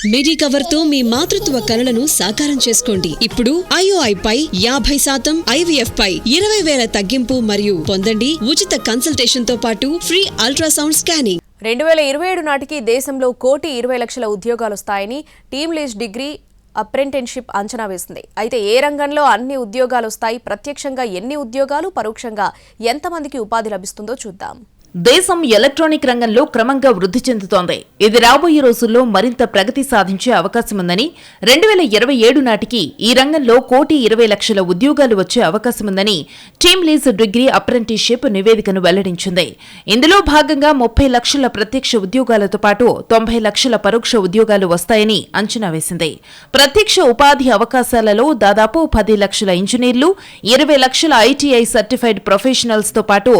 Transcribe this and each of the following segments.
Medicover తో మీ మాతృత్వ కలలను సాకారం చేసుకోండి. ఇప్పుడు IOI పై 50%, IVF పై 20,000 తగ్గింపు మరియు పొందండి ఉచిత కన్సల్టేషన్ తో పాటు ఫ్రీ అల్ట్రాసౌండ్ స్కానింగ్. 2027 నాటికి దేశంలో 1,20,00,000 ఉద్యోగాలొస్తాయని టీమ్ లీజ్ డిగ్రీ అప్రెంటిస్షిప్ అంచనా వేసింది. అయితే ఏ రంగంలో అన్ని ఉద్యోగాలొస్తాయి, ప్రత్యక్షంగా ఎన్ని ఉద్యోగాలు, పరోక్షంగా ఎంతమందికి ఉపాధి లభిస్తుందో చూద్దాం. దేశం ఎలక్ట్రానిక్ రంగంలో క్రమంగా వృద్ధి చెందుతోంది. ఇది రాబోయే రోజుల్లో మరింత ప్రగతి సాధించే అవకాశముందని, 2027 నాటికి ఈ రంగంలో 1,20,00,000 ఉద్యోగాలు వచ్చే అవకాశముందని టీమ్ లీజ్ డిగ్రీ అప్రెంటిస్షిప్ నివేదికను వెల్లడించింది. ఇందులో భాగంగా 30 లక్షల ప్రత్యక్ష ఉద్యోగాలతో పాటు 90 లక్షల పరోక్ష ఉద్యోగాలు వస్తాయని అంచనా వేసింది. ప్రత్యక్ష ఉపాధి అవకాశాలలో దాదాపు 10 లక్షల ఇంజనీర్లు, 20 లక్షల ITI సర్టిఫైడ్ ప్రొఫెషనల్స్ తో పాటు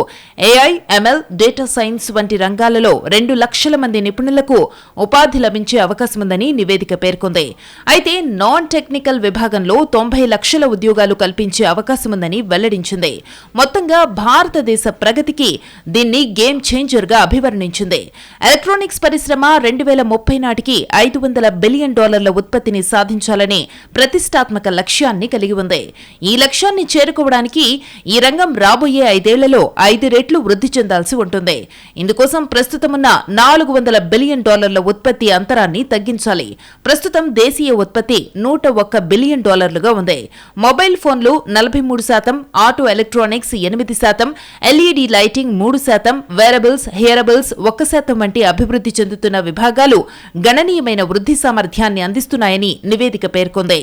AI, ML, డేటా సైన్స్ వంటి రంగాలలో 2 లక్షల మంది నిపుణులకు ఉపాధి లభించే అవకాశముందని నివేదిక పేర్కొంది. అయితే నాన్ టెక్నికల్ విభాగంలో 90 లక్షల ఉద్యోగాలు కల్పించే అవకాశముందని వెల్లడించింది. మొత్తంగా భారతదేశ ప్రగతికి దీన్ని గేమ్ చేంజర్ గా అభివర్ణించింది. ఎలక్ట్రానిక్స్ పరిశ్రమ 2030 నాటికి $500 బిలియన్ ఉత్పత్తిని సాధించాలనే ప్రతిష్టాత్మక లక్ష్యాన్ని కలిగి ఉంది. ఈ లక్ష్యాన్ని చేరుకోవడానికి ఈ రంగం రాబోయే 5 ఏళ్లలో 5 రెట్లు వృద్ధి చెందాల్సి ఉంటుంది. ఇందుకోసం ప్రస్తుతమున్న $400 బిలియన్ ఉత్పత్తి అంతరాన్ని తగ్గించాలి. ప్రస్తుతం దేశీయ ఉత్పత్తి $101 బిలియన్ ఉంది. మొబైల్ ఫోన్లు 43%, auto electronics 8%, LED lighting 3%, wearables, hearables 1% వంటి అభివృద్ధి చెందుతున్న విభాగాలు గణనీయమైన వృద్ధి సామర్థ్యాన్ని అందిస్తున్నాయని నివేదిక పేర్కొంది.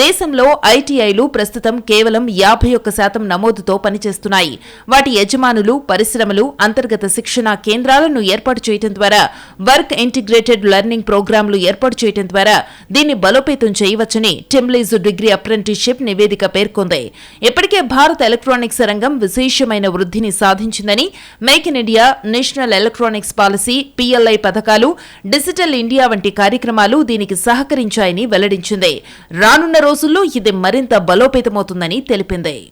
దేశంలో ITIలు ప్రస్తుతం కేవలం 51% నమోదుతో పనిచేస్తున్నాయి. వాటి యజమానులు పరిశ్రమలు అంతర్గత శిక్షణ కేంద్రాలను ఏర్పాటు చేయడం ద్వారా, వర్క్ ఇంటిగ్రేటెడ్ లెర్నింగ్ ప్రోగ్రాంలు ఏర్పాటు చేయడం ద్వారా దీన్ని బలోపేతం చేయవచ్చని టీమ్ లీజ్ డిగ్రీ అప్రెంటిస్షిప్ నివేదిక పేర్కొంది. ఇప్పటికే భారత ఎలక్ట్రానిక్స్ రంగం విశేషమైన వృద్ధిని సాధించిందని, make in India, national electronics policy, PLI పథకాలు, డిజిటల్ ఇండియా వంటి కార్యక్రమాలు దీనికి సహకరించాయని వెల్లడించింది. రానున్న రోజుల్లో ఇది మరింత బలోపేతమవుతుందని తెలిపింది.